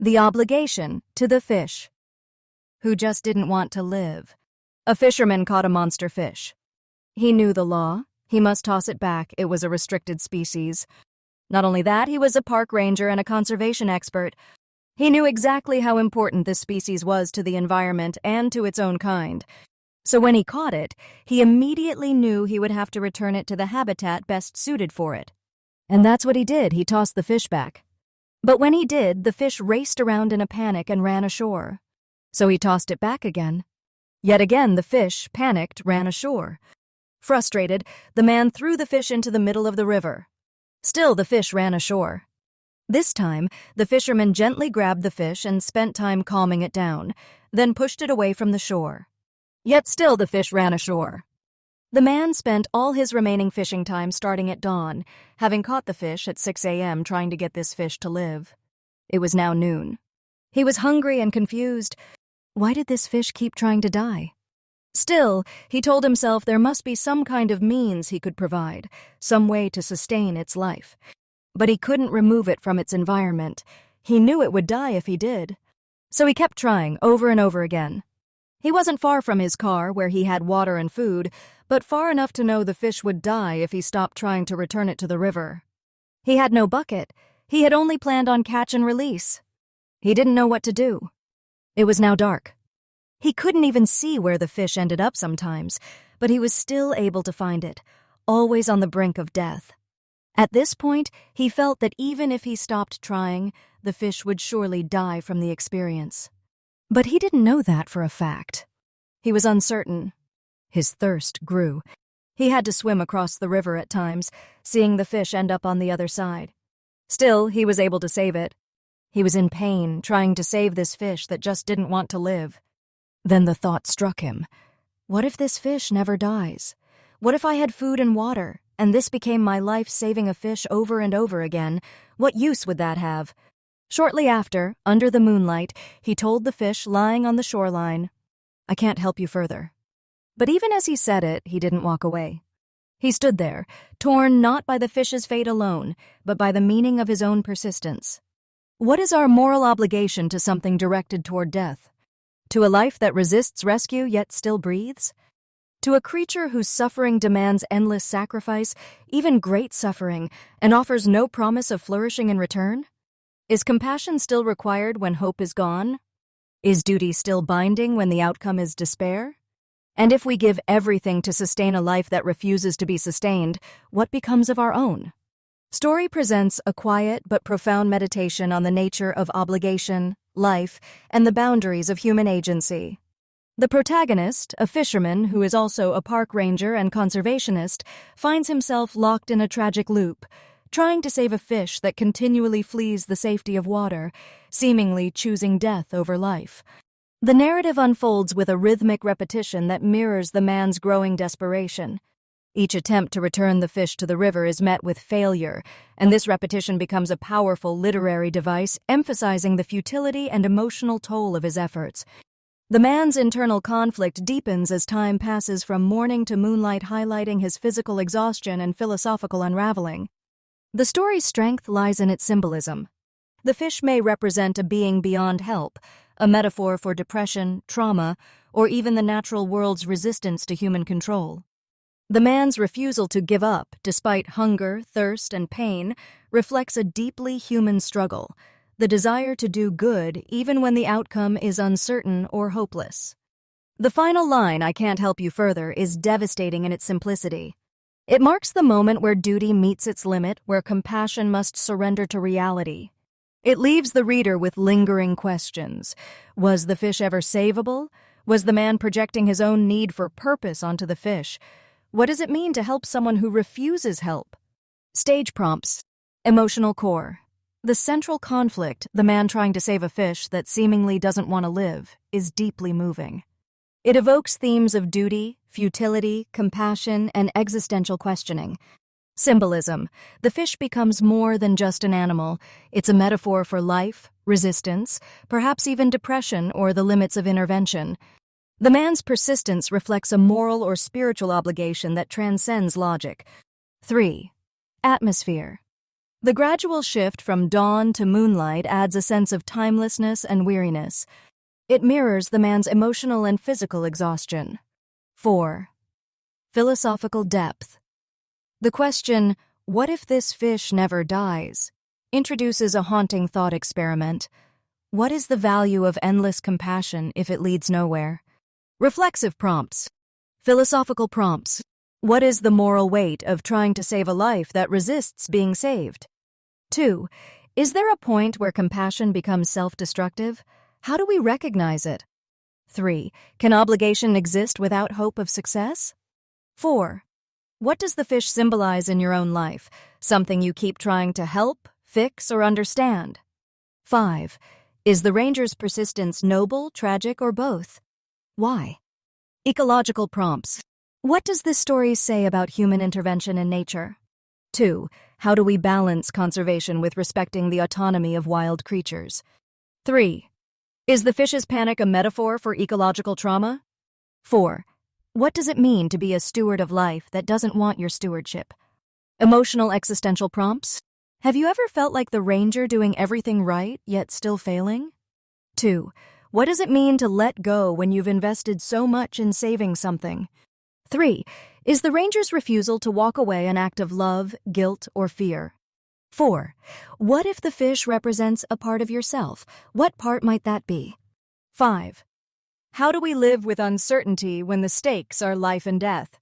The obligation to the fish, who just didn't want to live. A fisherman caught a monster fish. He knew the law. He must toss it back. It was a restricted species. Not only that, he was a park ranger and a conservation expert. He knew exactly how important this species was to the environment and to its own kind. So when he caught it, he immediately knew he would have to return it to the habitat best suited for it. And that's what he did. He tossed the fish back. But when he did, the fish raced around in a panic and ran ashore. So he tossed it back again. Yet again, the fish, panicked, ran ashore. Frustrated, the man threw the fish into the middle of the river. Still, the fish ran ashore. This time, the fisherman gently grabbed the fish and spent time calming it down, then pushed it away from the shore. Yet still the fish ran ashore. The man spent all his remaining fishing time starting at dawn, having caught the fish at 6 a.m. trying to get this fish to live. It was now noon. He was hungry and confused. Why did this fish keep trying to die? Still, he told himself there must be some kind of means he could provide, some way to sustain its life. But he couldn't remove it from its environment. He knew it would die if he did. So he kept trying over and over again. He wasn't far from his car, where he had water and food, but far enough to know the fish would die if he stopped trying to return it to the river. He had no bucket. He had only planned on catch and release. He didn't know what to do. It was now dark. He couldn't even see where the fish ended up sometimes, but he was still able to find it, always on the brink of death. At this point, he felt that even if he stopped trying, the fish would surely die from the experience. But he didn't know that for a fact. He was uncertain. His thirst grew. He had to swim across the river at times, seeing the fish end up on the other side. Still, he was able to save it. He was in pain, trying to save this fish that just didn't want to live. Then the thought struck him. What if this fish never dies? What if I had food and water, and this became my life saving a fish over and over again? What use would that have? Shortly after, under the moonlight, he told the fish lying on the shoreline, "I can't help you further." But even as he said it, he didn't walk away. He stood there, torn not by the fish's fate alone, but by the meaning of his own persistence. What is our moral obligation to something directed toward death? To a life that resists rescue yet still breathes? To a creature whose suffering demands endless sacrifice, even great suffering, and offers no promise of flourishing in return? Is compassion still required when hope is gone? Is duty still binding when the outcome is despair? And if we give everything to sustain a life that refuses to be sustained, what becomes of our own? Story presents a quiet but profound meditation on the nature of obligation, life, and the boundaries of human agency. The protagonist, a fisherman who is also a park ranger and conservationist, finds himself locked in a tragic loop, trying to save a fish that continually flees the safety of water, seemingly choosing death over life. The narrative unfolds with a rhythmic repetition that mirrors the man's growing desperation. Each attempt to return the fish to the river is met with failure, and this repetition becomes a powerful literary device emphasizing the futility and emotional toll of his efforts. The man's internal conflict deepens as time passes from morning to moonlight, highlighting his physical exhaustion and philosophical unraveling. The story's strength lies in its symbolism. The fish may represent a being beyond help, a metaphor for depression, trauma, or even the natural world's resistance to human control. The man's refusal to give up, despite hunger, thirst, and pain, reflects a deeply human struggle, the desire to do good even when the outcome is uncertain or hopeless. The final line, "I can't help you further," is devastating in its simplicity. It marks the moment where duty meets its limit, where compassion must surrender to reality. It leaves the reader with lingering questions. Was the fish ever savable? Was the man projecting his own need for purpose onto the fish? What does it mean to help someone who refuses help? Stage prompts. Emotional core. The central conflict, the man trying to save a fish that seemingly doesn't want to live, is deeply moving. It evokes themes of duty, futility, compassion, and existential questioning. Symbolism. The fish becomes more than just an animal. It's a metaphor for life, resistance, perhaps even depression or the limits of intervention. The man's persistence reflects a moral or spiritual obligation that transcends logic. 3. Atmosphere. The gradual shift from dawn to moonlight adds a sense of timelessness and weariness. It mirrors the man's emotional and physical exhaustion. 4. Philosophical depth. The question, "What if this fish never dies?" introduces a haunting thought experiment. What is the value of endless compassion if it leads nowhere? Reflexive prompts. Philosophical prompts. What is the moral weight of trying to save a life that resists being saved? 2. Is there a point where compassion becomes self-destructive? How do we recognize it? 3. Can obligation exist without hope of success? 4. What does the fish symbolize in your own life? Something you keep trying to help, fix, or understand? 5. Is the ranger's persistence noble, tragic, or both? Why? Ecological prompts. What does this story say about human intervention in nature? 2. How do we balance conservation with respecting the autonomy of wild creatures? 3. Is the fish's panic a metaphor for ecological trauma? 4. What does it mean to be a steward of life that doesn't want your stewardship? Emotional existential prompts. Have you ever felt like the ranger doing everything right, yet still failing? 2. What does it mean to let go when you've invested so much in saving something? 3. Is the ranger's refusal to walk away an act of love, guilt, or fear? 4. What if the fish represents a part of yourself? What part might that be? 5. How do we live with uncertainty when the stakes are life and death?